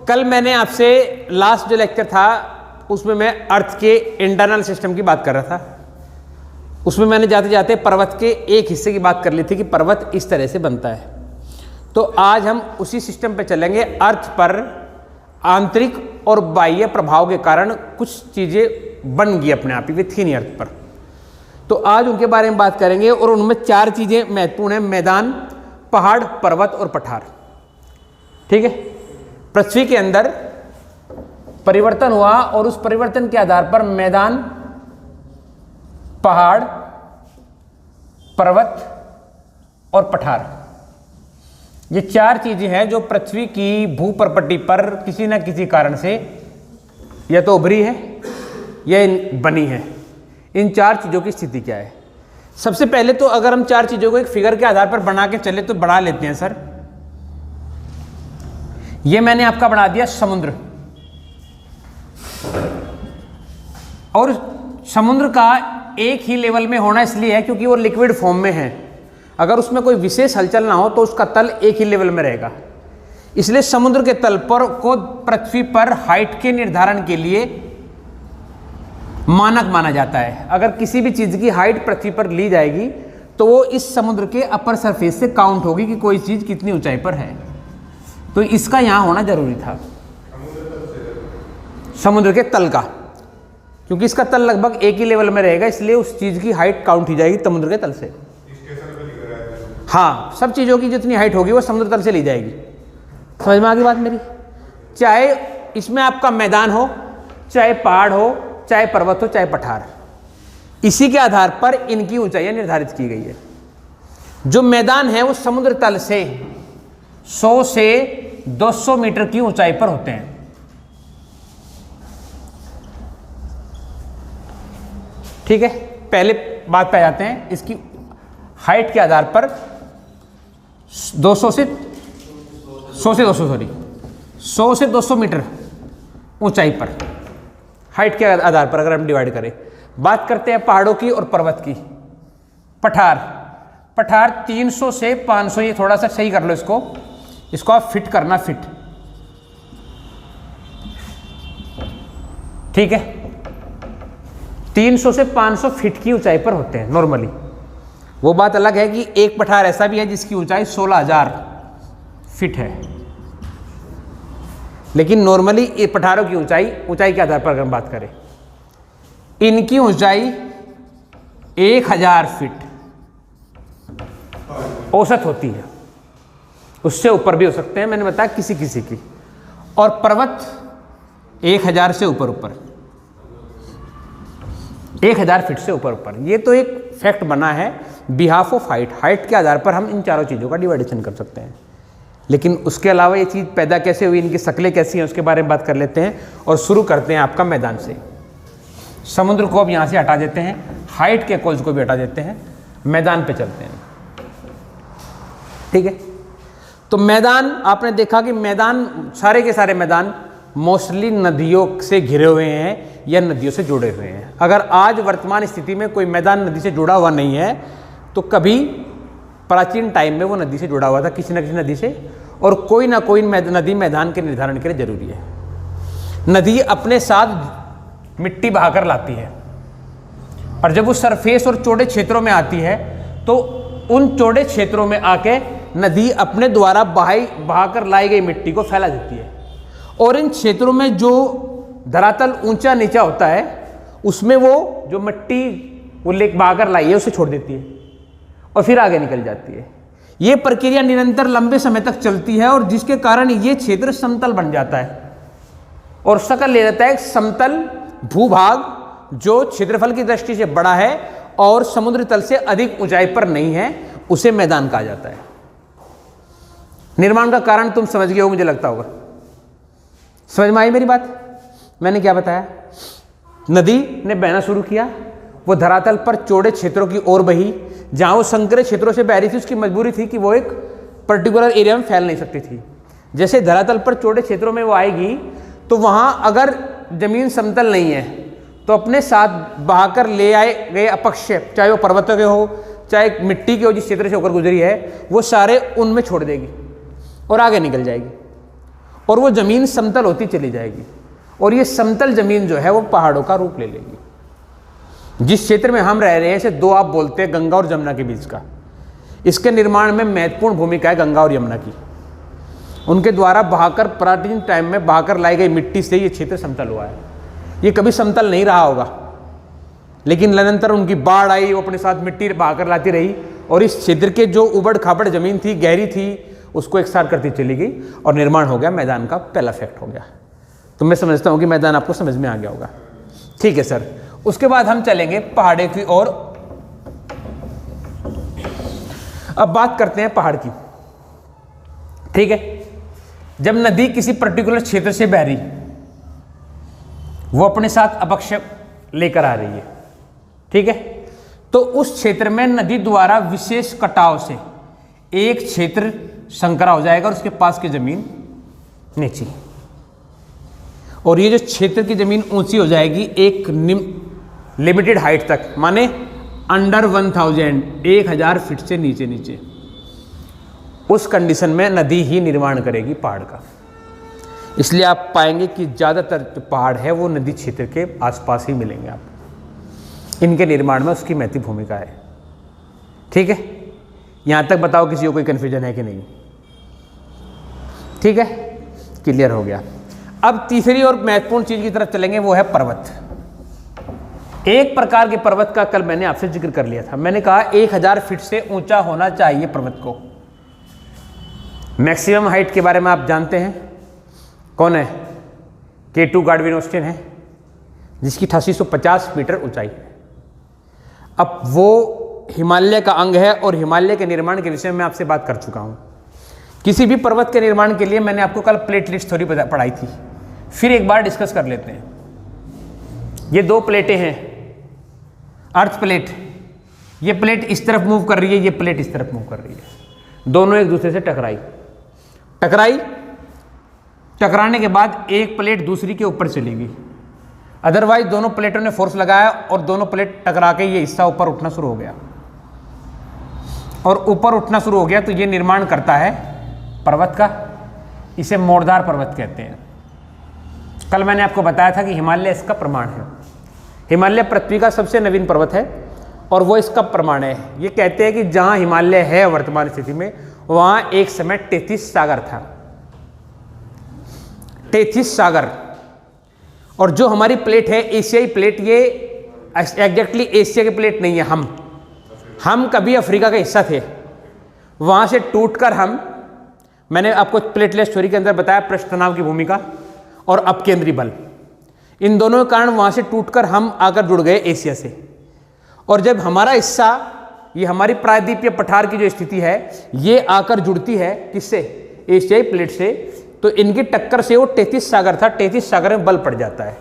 कल मैंने आपसे लास्ट जो लेक्चर था उसमें मैं अर्थ के इंटरनल सिस्टम की बात कर रहा था। उसमें मैंने जाते जाते पर्वत के एक हिस्से की बात कर ली थी कि पर्वत इस तरह से बनता है। तो आज हम उसी सिस्टम पे चलेंगे। अर्थ पर आंतरिक और बाह्य प्रभाव के कारण कुछ चीज़ें बन गई अपने आप ही, वे थी नहीं अर्थ पर। तो आज उनके बारे में बात करेंगे और उनमें 4 चीज़ें महत्वपूर्ण हैं: मैदान, पहाड़, पर्वत और पठार। ठीक है। पृथ्वी के अंदर परिवर्तन हुआ और उस परिवर्तन के आधार पर मैदान, पहाड़, पर्वत और पठार, ये 4 चीजें हैं जो पृथ्वी की भूप्रपट्टी पर किसी न किसी कारण से या तो उभरी है या बनी है। इन 4 चीजों की स्थिति क्या है? सबसे पहले तो अगर हम 4 चीजों को एक फिगर के आधार पर बना के चले तो बढ़ा लेते हैं। सर ये मैंने आपका बना दिया समुद्र, और समुद्र का एक ही लेवल में होना इसलिए है क्योंकि वो लिक्विड फॉर्म में है। अगर उसमें कोई विशेष हलचल ना हो तो उसका तल एक ही लेवल में रहेगा। इसलिए समुद्र के तल पर को पृथ्वी पर हाइट के निर्धारण के लिए मानक माना जाता है। अगर किसी भी चीज की हाइट पृथ्वी पर ली जाएगी तो वो इस समुद्र के अपर सरफेस से काउंट होगी कि कोई चीज कितनी ऊंचाई पर है। तो इसका यहां होना जरूरी था, समुद्र के तल का, क्योंकि इसका तल लगभग एक ही लेवल में रहेगा, इसलिए उस चीज की हाइट काउंट की जाएगी समुद्र के तल से। हाँ, सब चीजों की जितनी हाइट होगी वो समुद्र तल से ली जाएगी। समझ में आ गई बात मेरी? चाहे इसमें आपका मैदान हो, चाहे पहाड़ हो, चाहे पर्वत हो, चाहे पठार, इसी के आधार पर इनकी ऊंचाइयां निर्धारित की गई है। जो मैदान है वो समुद्र तल से 100 से 200 मीटर की ऊंचाई पर होते हैं। ठीक है, पहले बात पे जाते हैं इसकी हाइट के आधार पर। 100 से 200 मीटर ऊंचाई पर हाइट के आधार पर अगर हम डिवाइड करें। बात करते हैं पहाड़ों की और पर्वत की। पठार 300 से 500, ये थोड़ा सा सही कर लो इसको आप फिट करना, फिट। ठीक है, 300 से 500 फीट की ऊंचाई पर होते हैं नॉर्मली। वो बात अलग है कि एक पठार ऐसा भी है जिसकी ऊंचाई 16,000 फीट है, लेकिन नॉर्मली ये पठारों की ऊंचाई के आधार पर अगर हम बात करें, इनकी ऊंचाई 1000 फीट औसत होती है। उससे ऊपर भी हो सकते हैं, मैंने बताया किसी किसी की। और पर्वत 1000 से ऊपर 1000 फीट से ऊपर। ये तो एक फैक्ट बना है बिहाफ ऑफ हाइट के आधार पर हम इन 4 चीज़ों का डिवाइडेशन कर सकते हैं। लेकिन उसके अलावा ये चीज़ पैदा कैसे हुई, इनकी शक्लें कैसी हैं, उसके बारे में बात कर लेते हैं। और शुरू करते हैं आपका मैदान से। समुद्र को अब यहाँ से हटा देते हैं, हाइट के कॉल्स को भी हटा देते हैं, मैदान पे चलते हैं। ठीक है, तो मैदान आपने देखा कि मैदान, सारे के सारे मैदान मोस्टली नदियों से घिरे हुए हैं या नदियों से जुड़े हुए हैं। अगर आज वर्तमान स्थिति में कोई मैदान नदी से जुड़ा हुआ नहीं है तो कभी प्राचीन टाइम में वो नदी से जुड़ा हुआ था, किसी न किसी नदी से, और कोई ना कोई नदी मैदान के निर्धारण के लिए जरूरी है। नदी अपने साथ मिट्टी बहाकर लाती है, और जब वो सरफेस और चौड़े क्षेत्रों में आती है तो उन चौड़े क्षेत्रों में आके नदी अपने द्वारा बहाकर लाई गई मिट्टी को फैला देती है। और इन क्षेत्रों में जो धरातल ऊंचा नीचा होता है उसमें वो जो मिट्टी वो लेक बहाकर लाई है उसे छोड़ देती है और फिर आगे निकल जाती है। ये प्रक्रिया निरंतर लंबे समय तक चलती है, और जिसके कारण ये क्षेत्र समतल बन जाता है और शक्ल ले लेता है एक समतल भूभाग जो क्षेत्रफल की दृष्टि से बड़ा है और समुद्र तल से अधिक ऊंचाई पर नहीं है, उसे मैदान कहा जाता है। निर्माण का कारण तुम समझ गए हो, मुझे लगता होगा। समझ में आई मेरी बात? मैंने क्या बताया? नदी ने बहना शुरू किया, वो धरातल पर चौड़े क्षेत्रों की ओर बही। जहां वो संकरे क्षेत्रों से बह रही थी उसकी मजबूरी थी कि वो एक पर्टिकुलर एरिया में फैल नहीं सकती थी। जैसे धरातल पर चौड़े क्षेत्रों में वो आएगी तो वहां अगर जमीन समतल नहीं है तो अपने साथ बहाकर ले आए गए अपक्ष, चाहे वो पर्वतों के हो चाहे मिट्टी के हो, जिस क्षेत्र से होकर गुजरी है, वो सारे उनमें छोड़ देगी और आगे निकल जाएगी। और वो ज़मीन समतल होती चली जाएगी, और ये समतल ज़मीन जो है वो पहाड़ों का रूप ले लेगी। जिस क्षेत्र में हम रह रहे हैं इसे दो आप बोलते हैं गंगा और जमुना के बीच का। इसके निर्माण में महत्वपूर्ण भूमिका है गंगा और यमुना की। उनके द्वारा बहाकर प्राचीन टाइम में बहाकर लाई गई मिट्टी से ये क्षेत्र समतल हुआ है। ये कभी समतल नहीं रहा होगा, लेकिन निरंतर उनकी बाढ़ आई, वो अपने साथ मिट्टी बहाकर लाती रही, और इस क्षेत्र के जो उबड़ खाबड़ जमीन थी, गहरी थी, उसको एकसार करती चली गई और निर्माण हो गया, मैदान का पहला फैक्ट हो गया। तो मैं समझता हूँ कि मैदान आपको समझ में आ गया होगा। ठीक है सर, उसके बाद हम चलेंगे पहाड़े की ओर। अब बात करते हैं पहाड़ की। ठीक है, जब नदी किसी पर्टिकुलर क्षेत्र से बह रही, वो अपने साथ अपक्ष लेकर आ रही है, ठीक है, तो उस क्षेत्र में नदी द्वारा विशेष कटाव से एक क्षेत्र संकरा हो जाएगा और उसके पास की जमीन नीची, और ये जो क्षेत्र की जमीन ऊंची हो जाएगी एक लिमिटेड हाइट तक, माने अंडर 1000 फीट से नीचे नीचे। उस कंडीशन में नदी ही निर्माण करेगी पहाड़ का। इसलिए आप पाएंगे कि ज़्यादातर जो पहाड़ है वो नदी क्षेत्र के आसपास ही मिलेंगे आपको। इनके निर्माण में उसकी महत्वपूर्ण भूमिका है। ठीक है, यहाँ तक बताओ किसी को कोई कन्फ्यूजन है कि नहीं? ठीक है, क्लियर हो गया। अब तीसरी और महत्वपूर्ण चीज़ की तरफ चलेंगे, वो है पर्वत। एक प्रकार के पर्वत का कल मैंने आपसे जिक्र कर लिया था। मैंने कहा 1000 फीट से ऊंचा होना चाहिए पर्वत को। मैक्सिमम हाइट के बारे में आप जानते हैं, कौन है? K2 गाडविन ऑस्टिन है, जिसकी 8850 मीटर ऊंचाई है। अब वो हिमालय का अंग है, और हिमालय के निर्माण के विषय में आपसे बात कर चुका हूं। किसी भी पर्वत के निर्माण के लिए मैंने आपको कल प्लेट लिस्ट थ्योरी पढ़ाई थी, फिर एक बार डिस्कस कर लेते हैं। ये दो प्लेटें हैं, अर्थ प्लेट, ये प्लेट इस तरफ मूव कर रही है, ये प्लेट इस तरफ मूव कर रही है। दोनों एक दूसरे से टकराने के बाद एक प्लेट दूसरी के ऊपर चली गई। अदरवाइज दोनों प्लेटों ने फोर्स लगाया और दोनों प्लेट टकरा के ये हिस्सा ऊपर उठना शुरू हो गया, और ऊपर उठना शुरू हो गया तो ये निर्माण करता है पर्वत का। इसे मोड़दार पर्वत कहते हैं। कल मैंने आपको बताया था कि हिमालय इसका प्रमाण है। हिमालय पृथ्वी का सबसे नवीन पर्वत है और वो इसका प्रमाण है। ये कहते हैं कि जहाँ हिमालय है वर्तमान स्थिति में, वहाँ एक समय 33 सागर था। 33 सागर। और जो हमारी प्लेट है एशियाई प्लेट, ये एग्जैक्टली एशिया की प्लेट नहीं है। हम कभी अफ्रीका का हिस्सा थे, वहाँ से टूटकर मैंने आपको प्लेटलेस थ्योरी के अंदर बताया पृष्ठ तनाव की भूमिका और अपकेंद्री बल, इन दोनों के कारण वहाँ से टूटकर हम आकर जुड़ गए एशिया से। और जब हमारा हिस्सा, ये हमारी प्रायद्वीपीय पठार की जो स्थिति है, ये आकर जुड़ती है किससे? एशियाई प्लेट से। तो इनकी टक्कर से वो 33 सागर था, 33 सागर में बल पड़ जाता है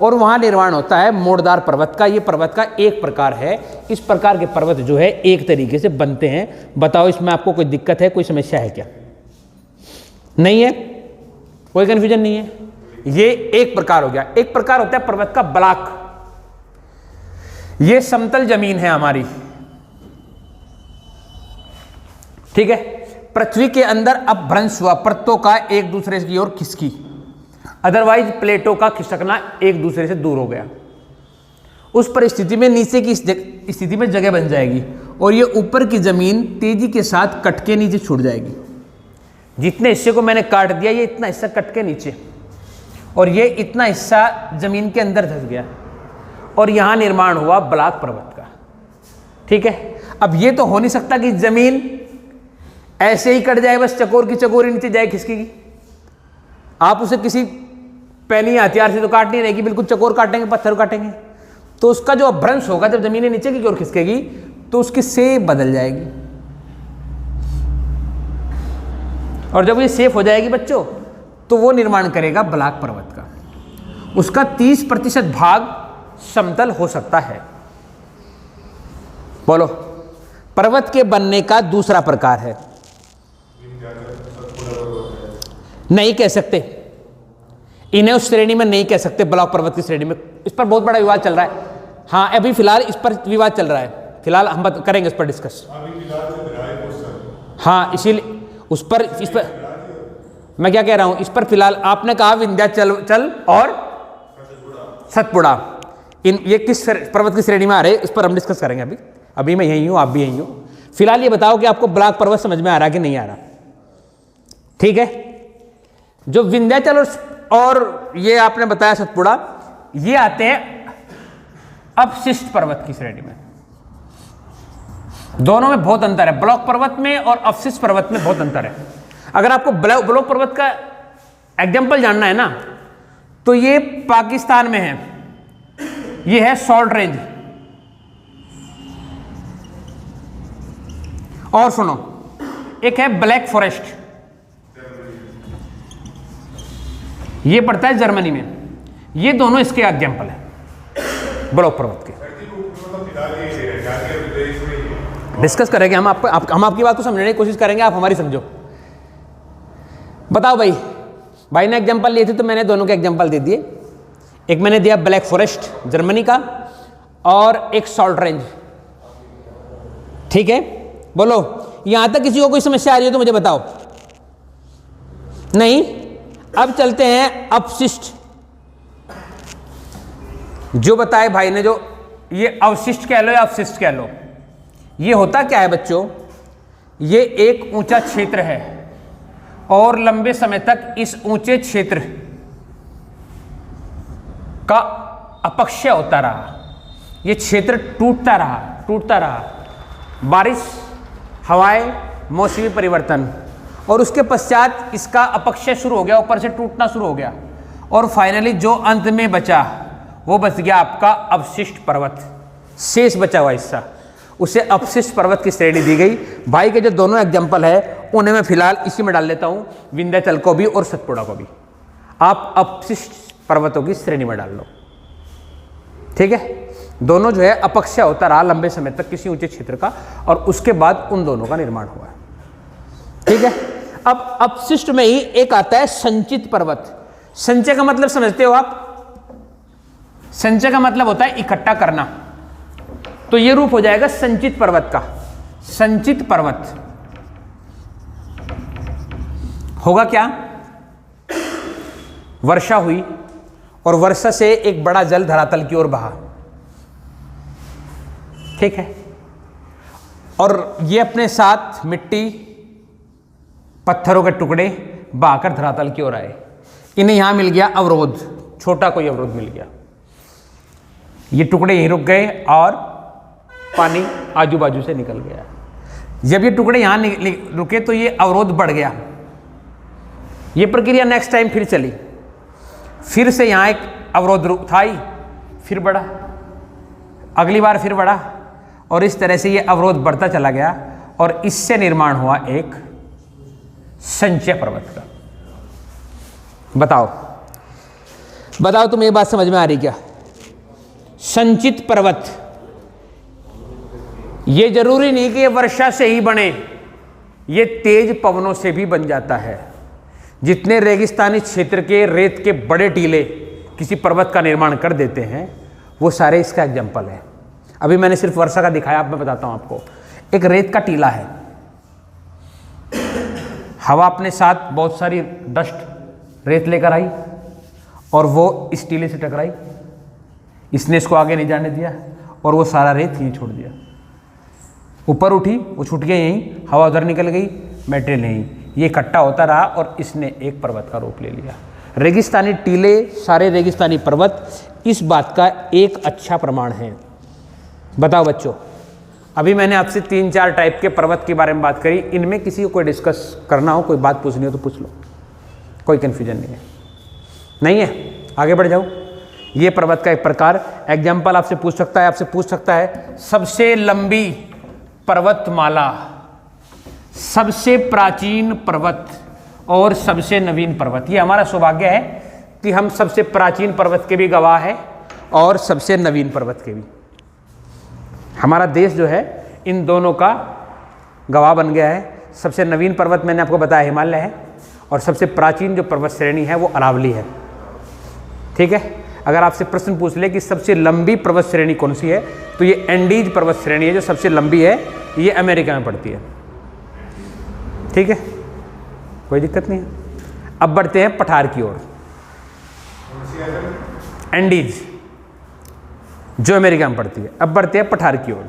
और वहाँ निर्माण होता है मोड़दार पर्वत का। ये पर्वत का एक प्रकार है। इस प्रकार के पर्वत जो है एक तरीके से बनते हैं। बताओ इसमें आपको कोई दिक्कत है, कोई समस्या है क्या? नहीं है, कोई कन्फ्यूजन नहीं है। ये एक प्रकार हो गया। एक प्रकार होता है पर्वत का ब्लॉक। ये समतल जमीन है हमारी, ठीक है। पृथ्वी के अंदर अपभ्रंश हुआ परतों का एक दूसरे की ओर खिसकी, अदरवाइज प्लेटों का खिसकना एक दूसरे से दूर हो गया। उस परिस्थिति में नीचे की स्थिति में जगह बन जाएगी और ये ऊपर की जमीन तेजी के साथ कट के नीचे छूट जाएगी। जितने हिस्से को मैंने काट दिया, ये इतना हिस्सा कट के नीचे, और ये इतना हिस्सा जमीन के अंदर धंस गया और यहां निर्माण हुआ ब्लॉक पर्वत का, ठीक है। अब ये तो हो नहीं सकता कि जमीन ऐसे ही कट जाए, बस चकोर की चकोरी नीचे जाए खिसकेगी। आप उसे किसी पैनी हथियार से तो काट नहीं रहेगी, बिल्कुल चकोर काटेंगे, पत्थर काटेंगे, तो उसका जो अपभ्रंश होगा जब जमीन नीचे की ओर खिसकेगी तो उसकी शेप बदल जाएगी। और जब ये शेप हो जाएगी बच्चों, तो वो निर्माण करेगा ब्लॉक पर्वत का। उसका 30% भाग समतल हो सकता है। बोलो, पर्वत के बनने का दूसरा प्रकार है। नहीं कह सकते, इन्हें उस श्रेणी में नहीं कह सकते, ब्लॉक पर्वत की श्रेणी में। इस पर बहुत बड़ा विवाद चल रहा है। हाँ, अभी फिलहाल इस पर विवाद चल रहा है, फिलहाल हम करेंगे इस पर डिस्कस। हाँ, इसीलिए इस पर मैं क्या कह रहा हूं, इस पर फिलहाल आपने कहा विंध्याचल चल और सतपुड़ा, इन ये किस पर्वत की श्रेणी में आ रहे हैं, इस पर हम डिस्कस करेंगे। अभी मैं यहीं हूं, आप भी यहीं हो। फिलहाल ये बताओ कि आपको ब्लॉक पर्वत समझ में आ रहा कि नहीं आ रहा? ठीक है, जो विंध्याचल और ये आपने बताया सतपुड़ा, ये आते हैं अपशिष्ट पर्वत की श्रेणी में। दोनों में बहुत अंतर है, ब्लॉक पर्वत में और अपशिष्ट पर्वत में बहुत अंतर है। अगर आपको ब्लॉक पर्वत का एग्जाम्पल जानना है ना, तो ये पाकिस्तान में है, ये है सॉल्ट रेंज। और सुनो, एक है ब्लैक फॉरेस्ट, ये पड़ता है जर्मनी में। ये दोनों इसके एग्जाम्पल है ब्लॉक पर्वत के। डिस्कस करेंगे हम आपकी बात को समझने की कोशिश करेंगे, आप हमारी समझो। बताओ भाई ने एग्जांपल लिए थे तो मैंने दोनों के एग्जांपल दे दिए। एक मैंने दिया ब्लैक फॉरेस्ट जर्मनी का, और एक सॉल्ट रेंज। ठीक है, बोलो यहां तक किसी को कोई समस्या आ रही है तो मुझे बताओ। नहीं, अब चलते हैं अपशिष्ट। जो बताए भाई ने, जो ये अवशिष्ट कह लो या अपशिष्ट कह लो, ये होता क्या है बच्चों, ये एक ऊंचा क्षेत्र है और लंबे समय तक इस ऊंचे क्षेत्र का अपक्षय होता रहा। ये क्षेत्र टूटता रहा, बारिश, हवाएं, मौसमी परिवर्तन, और उसके पश्चात इसका अपक्षय शुरू हो गया, ऊपर से टूटना शुरू हो गया, और फाइनली जो अंत में बचा वो बच गया आपका अवशिष्ट पर्वत। शेष बचा हुआ हिस्सा, उसे अपशिष्ट पर्वत की श्रेणी दी गई। भाई के जो दोनों एग्जाम्पल है उन्हें मैं फिलहाल इसी में डाल लेता हूं, विंध्याचल को भी और सतपुड़ा को भी। आप अपशिष्ट पर्वतों की श्रेणी में डाल लो। ठीक है, दोनों जो है अपक्षय होता रहा लंबे समय तक किसी ऊंचे क्षेत्र का, और उसके बाद उन दोनों का निर्माण हुआ। ठीक है, अब अपशिष्ट में ही एक आता है संचित पर्वत। संचय का मतलब समझते हो आप? संचय का मतलब होता है इकट्ठा करना, तो ये रूप हो जाएगा संचित पर्वत का। संचित पर्वत होगा क्या, वर्षा हुई और वर्षा से एक बड़ा जल धरातल की ओर बहा। ठीक है, और ये अपने साथ मिट्टी, पत्थरों के टुकड़े बहाकर धरातल की ओर आए। इन्हें यहां मिल गया अवरोध, छोटा कोई अवरोध मिल गया, ये टुकड़े यहीं रुक गए और पानी आजू बाजू से निकल गया। जब ये टुकड़े यहां रुके तो ये अवरोध बढ़ गया। ये प्रक्रिया नेक्स्ट टाइम फिर चली, फिर से यहां एक अवरोध था ही, फिर बढ़ा, अगली बार फिर बढ़ा, और इस तरह से ये अवरोध बढ़ता चला गया, और इससे निर्माण हुआ एक संचय पर्वत का। बताओ तुम्हें ये बात समझ में आ रही क्या? संचित पर्वत, ये जरूरी नहीं कि ये वर्षा से ही बने, ये तेज पवनों से भी बन जाता है। जितने रेगिस्तानी क्षेत्र के रेत के बड़े टीले किसी पर्वत का निर्माण कर देते हैं, वो सारे इसका एग्जाम्पल है। अभी मैंने सिर्फ वर्षा का दिखाया, अब मैं बताता हूं आपको। एक रेत का टीला है, हवा अपने साथ बहुत सारी डस्ट रेत लेकर आई और वो इस टीले से टकराई, इसने इसको आगे नहीं जाने दिया और वो सारा रेत यहीं छोड़ दिया। ऊपर उठी, वो छूट गया यहीं, हवा उधर निकल गई, मेटेरियल नहीं, ये इकट्ठा होता रहा और इसने एक पर्वत का रूप ले लिया। रेगिस्तानी टीले, सारे रेगिस्तानी पर्वत इस बात का एक अच्छा प्रमाण है। बताओ बच्चों, अभी मैंने आपसे 3-4 टाइप के पर्वत के बारे में बात करी, इनमें किसी को कोई डिस्कस करना हो, कोई बात पूछनी हो तो पूछ लो, कोई कन्फ्यूजन नहीं है। नहीं है, आगे बढ़ जाओ। ये पर्वत का एक प्रकार, एग्जाम्पल आपसे पूछ सकता है सबसे लंबी पर्वतमाला, सबसे प्राचीन पर्वत और सबसे नवीन पर्वत। ये हमारा सौभाग्य है कि हम सबसे प्राचीन पर्वत के भी गवाह हैं और सबसे नवीन पर्वत के भी। हमारा देश जो है इन दोनों का गवाह बन गया है। सबसे नवीन पर्वत मैंने आपको बताया हिमालय है, और सबसे प्राचीन जो पर्वत श्रेणी है वो अरावली है। ठीक है, अगर आपसे प्रश्न पूछ ले कि सबसे लंबी पर्वत श्रेणी कौन सी है, तो ये एंडीज पर्वत श्रेणी है जो सबसे लंबी है, ये अमेरिका में पड़ती है। ठीक है, कोई दिक्कत नहीं है। अब बढ़ते हैं पठार की ओर। एंडीज जो अमेरिका में पड़ती है। अब बढ़ते हैं पठार की ओर।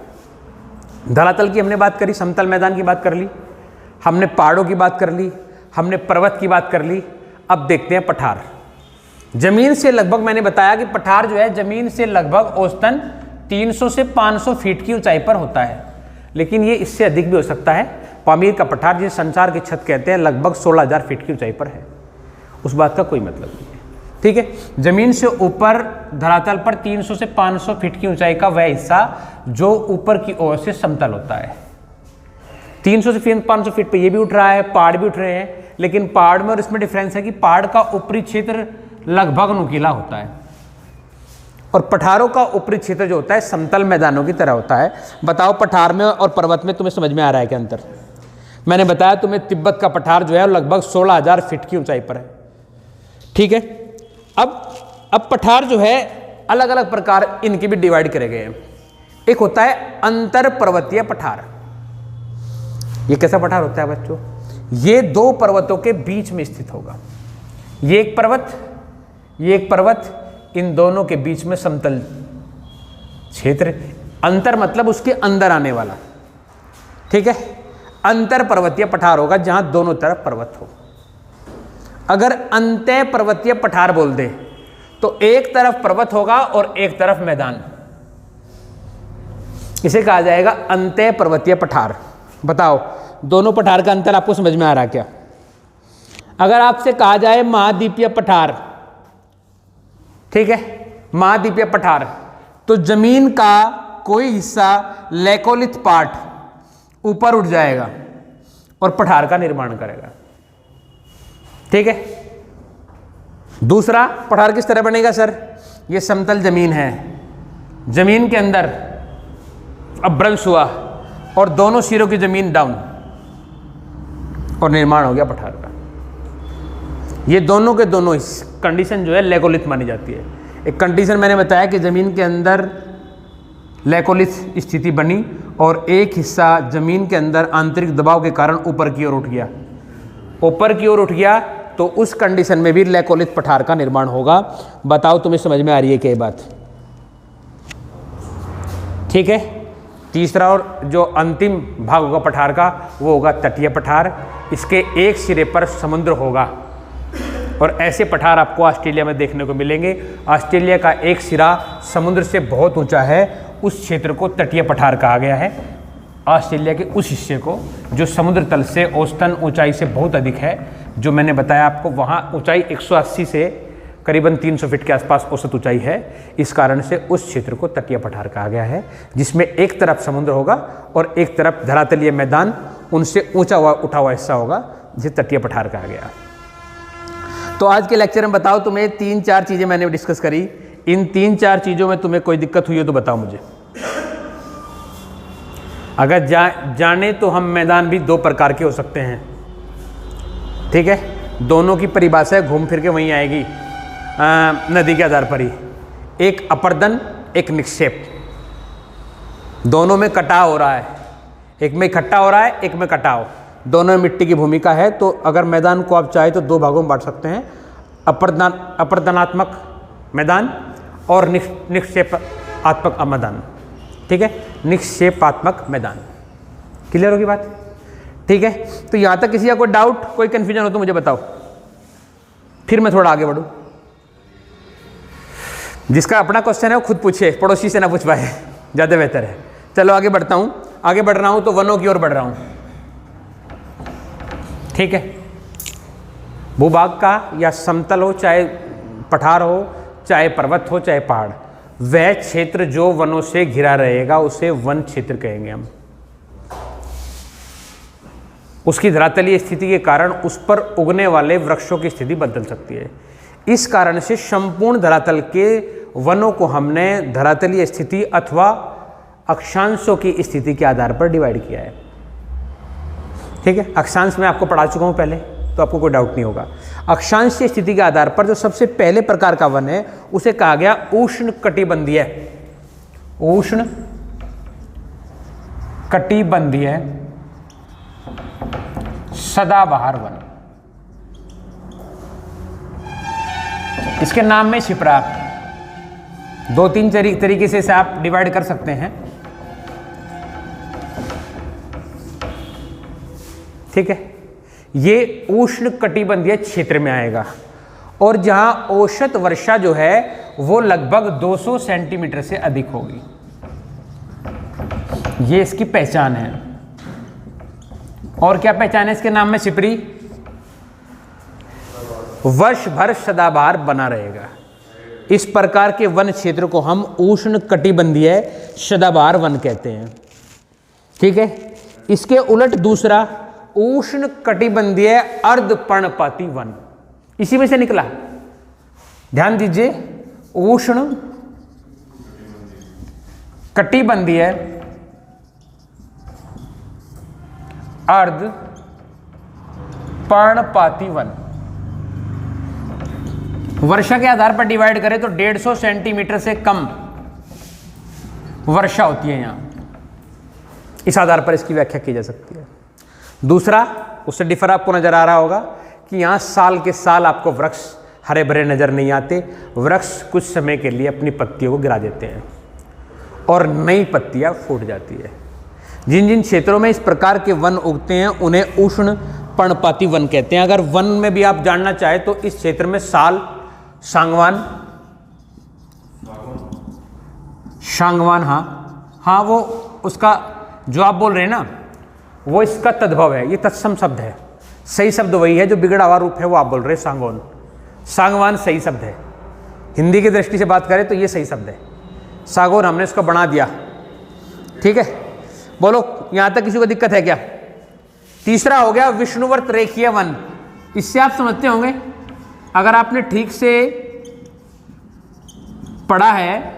धरातल की हमने बात करी, समतल मैदान की बात कर ली, हमने पहाड़ों की बात कर ली, हमने पर्वत की बात कर ली। अब देखते हैं पठार। जमीन से लगभग, मैंने बताया कि पठार जो है जमीन से लगभग औसतन 300 से 500 फीट की ऊंचाई पर होता है, लेकिन ये इससे अधिक भी हो सकता है। पामीर का पठार, जिसे संसार की छत कहते हैं, लगभग 16,000 फीट की ऊंचाई पर है। उस बात का कोई मतलब नहीं है, ठीक है। जमीन से ऊपर धरातल पर 300 से 500 फीट की ऊंचाई का वह हिस्सा जो ऊपर की ओर से समतल होता है। 300 से 500 फीट पे ये भी उठ रहा है, पहाड़ भी उठ रहे हैं, लेकिन पहाड़ में और इसमें डिफरेंस है कि पहाड़ का ऊपरी क्षेत्र लगभग नुकीला होता है और पठारों का ऊपरी क्षेत्र जो होता है समतल मैदानों की तरह होता है। बताओ पठार में और पर्वत में तुम्हें समझ में आ रहा है क्या अंतर? मैंने बताया तुम्हें तिब्बत का पठार जो है लगभग 16,000 फीट की ऊंचाई पर है, ठीक है। अब पठार जो है अलग अलग प्रकार इनके भी डिवाइड करे गए हैं। एक होता है अंतर पर्वतीय पठार। ये कैसा पठार होता है बच्चों? ये दो पर्वतों के बीच में स्थित होगा। ये एक पर्वत, ये एक पर्वत, इन दोनों के बीच में समतल क्षेत्र। अंतर मतलब उसके अंदर आने वाला, ठीक है। अंतर पर्वतीय पठार होगा जहां दोनों तरफ पर्वत हो। अगर अंतः पर्वतीय पठार बोल दे तो एक तरफ पर्वत होगा और एक तरफ मैदान, इसे कहा जाएगा अंतः पर्वतीय पठार। बताओ दोनों पठार का अंतर आपको समझ में आ रहा है क्या? अगर आपसे कहा जाए महाद्वीपीय पठार, ठीक है, महाद्वीपीय पठार, तो जमीन का कोई हिस्सा लेकोलिथ पार्ट ऊपर उठ जाएगा और पठार का निर्माण करेगा, ठीक है। दूसरा पठार किस तरह बनेगा सर? ये समतल जमीन है, जमीन के अंदर अभ्रंश हुआ और दोनों सिरों की जमीन डाउन और निर्माण हो गया पठार का। ये दोनों के दोनों कंडीशन जो है लेकोलिथ मानी जाती है। एक कंडीशन मैंने बताया कि जमीन के अंदर लेकोलिथ स्थिति बनी और एक हिस्सा जमीन के अंदर आंतरिक दबाव के कारण ऊपर की ओर उठ गया, ऊपर की ओर उठ गया, तो उस कंडीशन में भी लेकोलिथ पठार का निर्माण होगा। बताओ तुम्हें समझ में आ रही है क्या बात? ठीक है। तीसरा और जो अंतिम भाग होगा पठार का वो होगा तटीय पठार। इसके एक सिरे पर समुद्र होगा और ऐसे पठार आपको ऑस्ट्रेलिया में देखने को मिलेंगे। ऑस्ट्रेलिया का एक सिरा समुद्र से बहुत ऊंचा है, उस क्षेत्र को तटीय पठार कहा गया है। ऑस्ट्रेलिया के उस हिस्से को जो समुद्र तल से औसतन ऊंचाई से बहुत अधिक है, जो मैंने बताया आपको, वहाँ ऊंचाई 180 से करीबन 300 फीट के आसपास औसत ऊंचाई है। इस कारण से उस क्षेत्र को तटीय पठार कहा गया है, जिसमें एक तरफ समुद्र होगा और एक तरफ धरातलीय मैदान उनसे ऊंचा हुआ उठा हुआ हिस्सा होगा, जिसे तटीय पठार कहा गया। तो आज के लेक्चर में बताओ तुम्हें 3-4 चीज़ें मैंने डिस्कस करी। इन 3-4 चीज़ों में तुम्हें कोई दिक्कत हुई हो तो बताओ मुझे। अगर जाने तो हम मैदान भी 2 प्रकार के हो सकते हैं, ठीक है। दोनों की परिभाषा घूम फिर के वहीं आएगी नदी के आधार पर ही। एक अपर्दन, एक निक्षेप। दोनों में कटाव हो रहा है, एक में इकट्ठा हो रहा है, एक में कटाव। दोनों में मिट्टी की भूमिका है। तो अगर मैदान को आप चाहे तो 2 भागों में बांट सकते हैं, अपर्दनात्मक मैदान और निक्षेपात्मक मैदान, ठीक है। निक्षेपात्मक मैदान। क्लियर होगी बात? ठीक है। तो यहाँ तक किसी का कोई डाउट, कोई कन्फ्यूजन हो तो मुझे बताओ, फिर मैं थोड़ा आगे बढ़ूँ। जिसका अपना क्वेश्चन है वो खुद पूछे, पड़ोसी से ना पूछ पाए, ज़्यादा बेहतर है। चलो आगे बढ़ता हूँ। आगे बढ़ रहा हूँ तो वनों की ओर बढ़ रहा हूँ, ठीक है। भूभाग का या समतल हो, चाहे पठार हो, चाहे पर्वत हो, चाहे पहाड़, वह क्षेत्र जो वनों से घिरा रहेगा उसे वन क्षेत्र कहेंगे हम। उसकी धरातलीय स्थिति के कारण उस पर उगने वाले वृक्षों की स्थिति बदल सकती है। इस कारण से संपूर्ण धरातल के वनों को हमने धरातलीय स्थिति अथवा अक्षांशों की स्थिति के आधार पर डिवाइड किया है, ठीक है। अक्षांश मैं आपको पढ़ा चुका हूँ पहले, तो आपको कोई डाउट नहीं होगा। अक्षांश की स्थिति के आधार पर जो सबसे पहले प्रकार का वन है उसे कहा गया उष्ण कटिबंधीय। उष्ण कटिबंधीय सदाबहार वन। इसके नाम में छिप रहा। 2-3 तरीके से इसे आप डिवाइड कर सकते हैं। ठीक है, ये उष्ण कटिबंधीय क्षेत्र में आएगा और जहां औसत वर्षा जो है वो लगभग 200 सेंटीमीटर से अधिक होगी। ये इसकी पहचान है। और क्या पहचान है इसके नाम में छिपरी? वर्ष भर सदाबहार बना रहेगा। इस प्रकार के वन क्षेत्र को हम उष्ण कटिबंधीय सदाबहार वन कहते हैं। ठीक है, इसके उलट दूसरा उष्ण कटिबंधीय अर्धपर्णपाती वन इसी में से निकला। ध्यान दीजिए, उष्ण कटिबंधीय अर्धपर्णपाती वन। वर्षा के आधार पर डिवाइड करें तो 150 सेंटीमीटर से कम वर्षा होती है यहां। इस आधार पर इसकी व्याख्या की जा सकती है। दूसरा, उससे डिफर आपको नजर आ रहा होगा कि यहां साल के साल आपको वृक्ष हरे भरे नजर नहीं आते। वृक्ष कुछ समय के लिए अपनी पत्तियों को गिरा देते हैं और नई पत्तियां फूट जाती है। जिन जिन क्षेत्रों में इस प्रकार के वन उगते हैं उन्हें उष्ण पर्णपाती वन कहते हैं। अगर वन में भी आप जानना चाहें तो इस क्षेत्र में साल, सांगवान, हाँ वो उसका जो आप बोल रहे हैं ना वो इसका तद्भव है। ये तत्सम शब्द है। सही शब्द वही है, जो बिगड़ा हुआ रूप है वो आप बोल रहे हैं सांगवान। सांगवान सही शब्द है। हिंदी की दृष्टि से बात करें तो ये सही शब्द है। सागौन हमने इसको बना दिया। ठीक है, बोलो यहां तक किसी को दिक्कत है क्या? तीसरा हो गया विष्णुवर्त रेखीय वन। इससे आप समझते होंगे, अगर आपने ठीक से पढ़ा है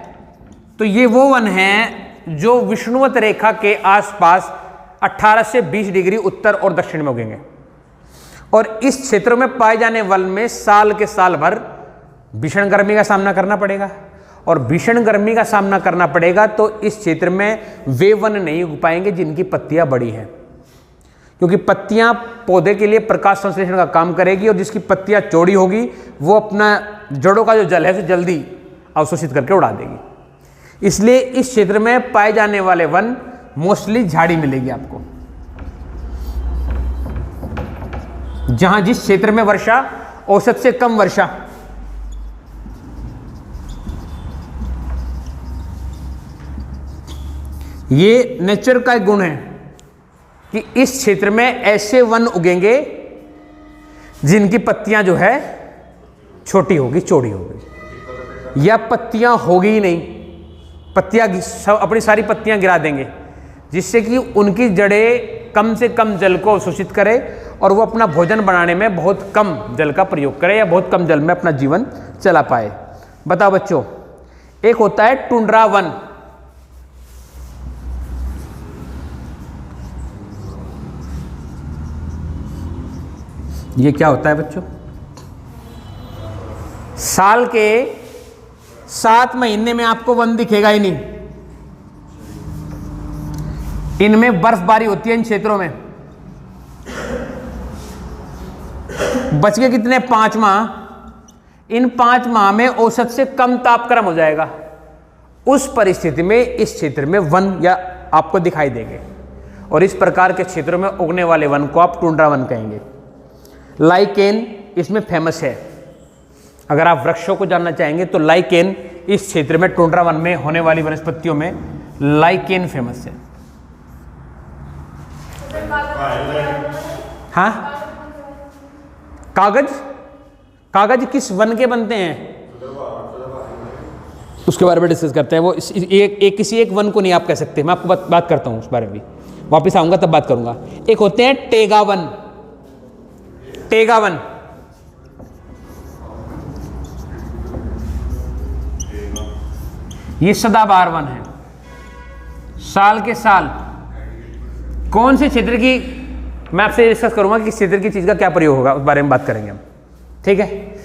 तो ये वो वन है जो विष्णुवत रेखा के आसपास 18 से 20 डिग्री उत्तर और दक्षिण में उगेंगे। और इस क्षेत्र में पाए जाने वन में साल के साल भर भीषण गर्मी का सामना करना पड़ेगा। और भीषण गर्मी का सामना करना पड़ेगा तो इस क्षेत्र में वे वन नहीं उग पाएंगे जिनकी पत्तियां बड़ी हैं, क्योंकि पत्तियां पौधे के लिए प्रकाश संश्लेषण का काम करेगी और जिसकी पत्तियां चौड़ी होगी वो अपना जड़ों का जो जल है उसे जल्दी अवशोषित करके उड़ा देगी। इसलिए इस क्षेत्र में पाए जाने वाले वन मोस्टली झाड़ी मिलेगी आपको। जहां जिस क्षेत्र में वर्षा औसत से कम वर्षा, ये नेचर का एक गुण है कि इस क्षेत्र में ऐसे वन उगेंगे जिनकी पत्तियां जो है छोटी होगी, चौड़ी होगी, या पत्तियां होगी ही नहीं, पत्तियां अपनी सारी पत्तियां गिरा देंगे, जिससे कि उनकी जड़ें कम से कम जल को अवशोषित करे और वो अपना भोजन बनाने में बहुत कम जल का प्रयोग करे या बहुत कम जल में अपना जीवन चला पाए। बताओ बच्चों, एक होता है टुंड्रा वन। ये क्या होता है बच्चों? साल के 7 महीने में आपको वन दिखेगा ही नहीं। इनमें बर्फबारी होती है इन क्षेत्रों में। बच गए कितने? 5 माह। इन 5 माह में औसत से कम तापक्रम हो जाएगा। उस परिस्थिति में इस क्षेत्र में वन या आपको दिखाई देंगे और इस प्रकार के क्षेत्रों में उगने वाले वन को आप टुंड्रा वन कहेंगे। लाइकेन इसमें फेमस है। अगर आप वृक्षों को जानना चाहेंगे तो लाइकेन इस क्षेत्र में टुंड्रा वन में होने वाली वनस्पतियों में लाइकेन फेमस है। हाँ, कागज, कागज किस वन के बनते हैं उसके बारे में डिस्कस करते हैं। वो किसी एक वन को नहीं आप कह सकते। मैं आपको बात करता हूं उस बारे में भी, वापस आऊंगा तब बात करूंगा। एक होते हैं टेगा वन। टेगा वन ये सदाबहार वन है। साल के साल कौन से क्षेत्र की, मैं आपसे डिस्कस करूंगा कि किस क्षेत्र की चीज का क्या प्रयोग होगा, उस बारे में बात करेंगे हम। ठीक है,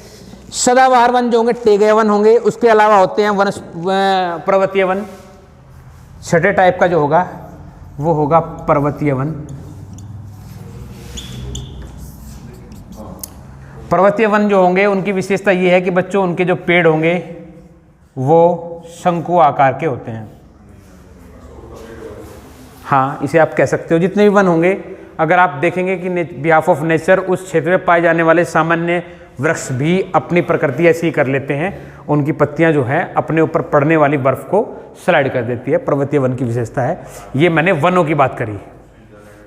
सदाबहार वन जो होंगे टेगा वन होंगे। उसके अलावा होते हैं वन पर्वतीय वन। छठे टाइप का जो होगा वो होगा पर्वतीय वन। पर्वतीय वन जो होंगे उनकी विशेषता ये है कि बच्चों उनके जो पेड़ होंगे वो शंकु आकार के होते हैं। हाँ, इसे आप कह सकते हो। जितने भी वन होंगे, अगर आप देखेंगे कि बिहाफ ऑफ नेचर उस क्षेत्र में पाए जाने वाले सामान्य वृक्ष भी अपनी प्रकृति ऐसी ही कर लेते हैं, उनकी पत्तियां जो है अपने ऊपर पड़ने वाली बर्फ को स्लाइड कर देती है। पर्वतीय वन की विशेषता है। ये मैंने वनों की बात करी,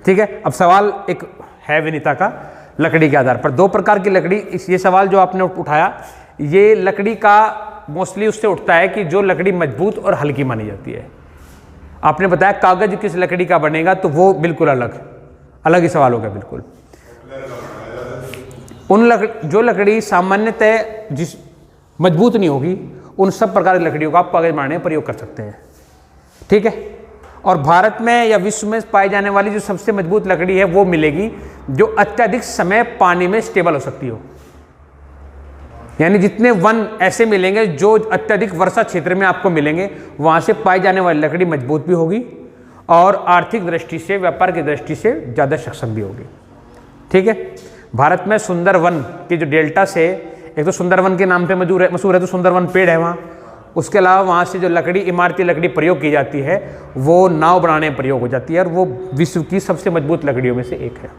ठीक है। अब सवाल एक है विनीता का, लकड़ी के आधार पर 2 प्रकार की लकड़ी। ये सवाल जो आपने उठाया, ये लकड़ी का मोस्टली उससे उठता है कि जो लकड़ी मजबूत और हल्की मानी जाती है। आपने बताया कागज किस लकड़ी का बनेगा, तो वो बिल्कुल अलग ही सवाल होगा बिल्कुल। जो लकड़ी सामान्यतः जिस मजबूत नहीं होगी, उन सब प्रकार की लकड़ियों का आप कागज बनाने में प्रयोग कर सकते हैं, ठीक है। और भारत में या विश्व में पाई जाने वाली जो सबसे मजबूत लकड़ी है वो मिलेगी जो अत्यधिक समय पानी में स्टेबल हो सकती हो। यानी जितने वन ऐसे मिलेंगे जो अत्यधिक वर्षा क्षेत्र में आपको मिलेंगे, वहां से पाई जाने वाली लकड़ी मजबूत भी होगी और आर्थिक दृष्टि से, व्यापार की दृष्टि से ज़्यादा सक्षम भी होगी, ठीक है। भारत में सुंदरवन के जो डेल्टा से, एक तो सुंदरवन के नाम पे मशहूर है, तो सुंदरवन पेड़ है वहाँ। उसके अलावा वहाँ से जो लकड़ी, इमारती लकड़ी प्रयोग की जाती है, वो नाव बनाने में प्रयोग हो जाती है और वो विश्व की सबसे मजबूत लकड़ियों में से एक है।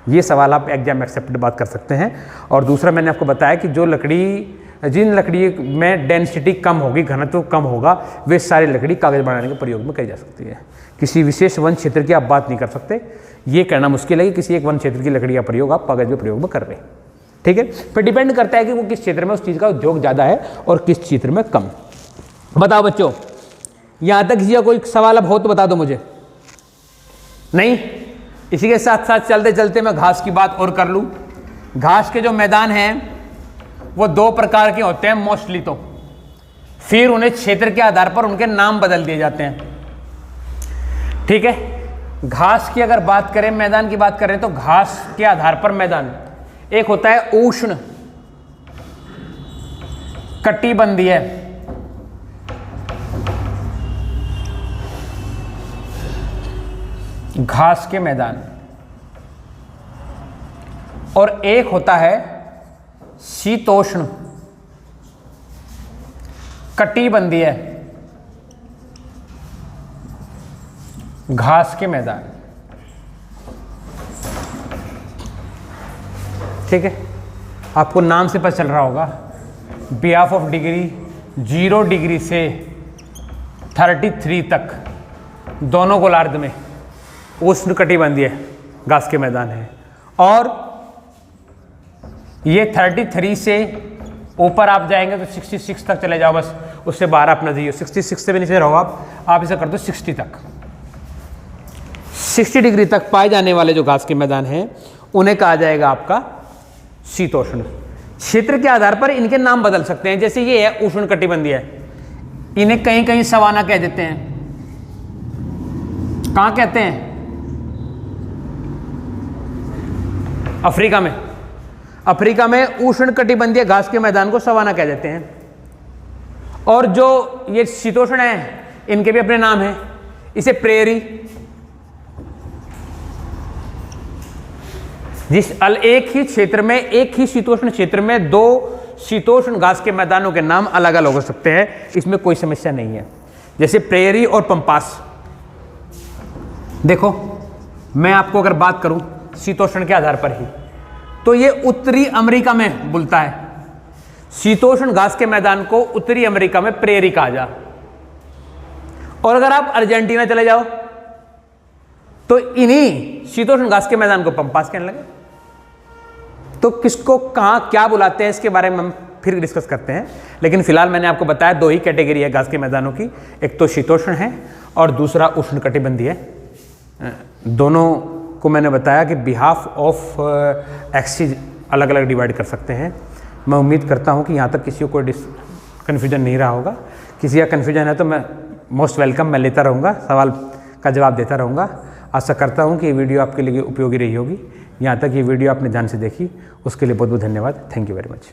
ये सवाल आप एग्जाम एक्सेप्टेड बात कर सकते हैं। और दूसरा मैंने आपको बताया कि जिन लकड़ी में डेंसिटी कम होगी, घनत्व कम होगा, वे सारी लकड़ी कागज बनाने के प्रयोग में करी जा सकती है। किसी विशेष वन क्षेत्र की आप बात नहीं कर सकते, ये कहना मुश्किल है कि किसी एक वन क्षेत्र की लकड़ी का प्रयोग आप कागज के प्रयोग में कर रहे हैं, ठीक है। फिर डिपेंड करता है कि वो किस क्षेत्र में उस चीज़ का उद्योग ज़्यादा है और किस क्षेत्र में कम। बताओ बच्चों, यहाँ तक किसी का कोई सवाल अब हो तो बता दो मुझे। नहीं? इसी के साथ साथ चलते चलते मैं घास की बात और कर लूँ। घास के जो मैदान हैं वो 2 प्रकार के होते हैं मोस्टली, तो फिर उन्हें क्षेत्र के आधार पर उनके नाम बदल दिए जाते हैं, ठीक है। घास की अगर बात करें, मैदान की बात करें, तो घास के आधार पर मैदान एक होता है उष्ण कटिबंधीय, घास के मैदान, और एक होता है शीतोष्ण कटिबंधीय घास के मैदान, ठीक है। आपको नाम से पता चल रहा होगा, बिहाफ ऑफ डिग्री 0 डिग्री से 33 तक दोनों गोलार्ध में उष्ण कटिबंधीय घास के मैदान है। और ये 33 से ऊपर आप जाएंगे तो 66 तक चले जाओ, बस उससे बाहर अपना जाइए। 66 से भी नीचे रहो आप इसे कर दो 60 तक। 60 डिग्री तक पाए जाने वाले जो घास के मैदान हैं उन्हें कहा जाएगा आपका शीतोष्ण। क्षेत्र के आधार पर इनके नाम बदल सकते हैं। जैसे ये है उष्ण कटिबंधीय, इन्हें कहीं कहीं सवाना कह देते हैं। कहां कहते हैं? अफ्रीका में उष्ण कटिबंधीय घास के मैदान को सवाना कह देते हैं। और जो ये शीतोष्ण है, इनके भी अपने नाम हैं। इसे प्रेरी, एक ही क्षेत्र में, एक ही शीतोष्ण क्षेत्र में 2 शीतोष्ण घास के मैदानों के नाम अलग अलग हो सकते हैं, इसमें कोई समस्या नहीं है। जैसे प्रेरी और पंपास। देखो, मैं आपको अगर बात करूं शीतोष्ण के आधार पर ही, तो ये उत्तरी अमेरिका में बुलता है। शीतोष्ण घास के मैदान को उत्तरी अमेरिका में प्रेरी कहा जा। और अगर आप अर्जेंटीना चले जाओ तो इन्हीं शीतोष्ण घास के मैदान को पंपास कहने लगे। तो किसको कहां क्या बुलाते हैं इसके बारे में हम फिर डिस्कस करते हैं। लेकिन फिलहाल मैंने आपको बताया 2 ही कैटेगरी है घास के मैदानों की, एक तो शीतोष्ण है और दूसरा उष्ण कटिबंधीय है। दोनों को मैंने बताया कि बिहाफ ऑफ एक्सिस अलग अलग डिवाइड कर सकते हैं। मैं उम्मीद करता हूं कि यहाँ तक किसी को कोई कन्फ्यूजन नहीं रहा होगा। किसी का कन्फ्यूजन है तो मैं मोस्ट वेलकम, मैं लेता रहूँगा, सवाल का जवाब देता रहूँगा। आशा करता हूँ कि ये वीडियो आपके लिए उपयोगी रही होगी। यहाँ तक ये वीडियो आपने ध्यान से देखी, उसके लिए बहुत बहुत धन्यवाद। Thank you very much.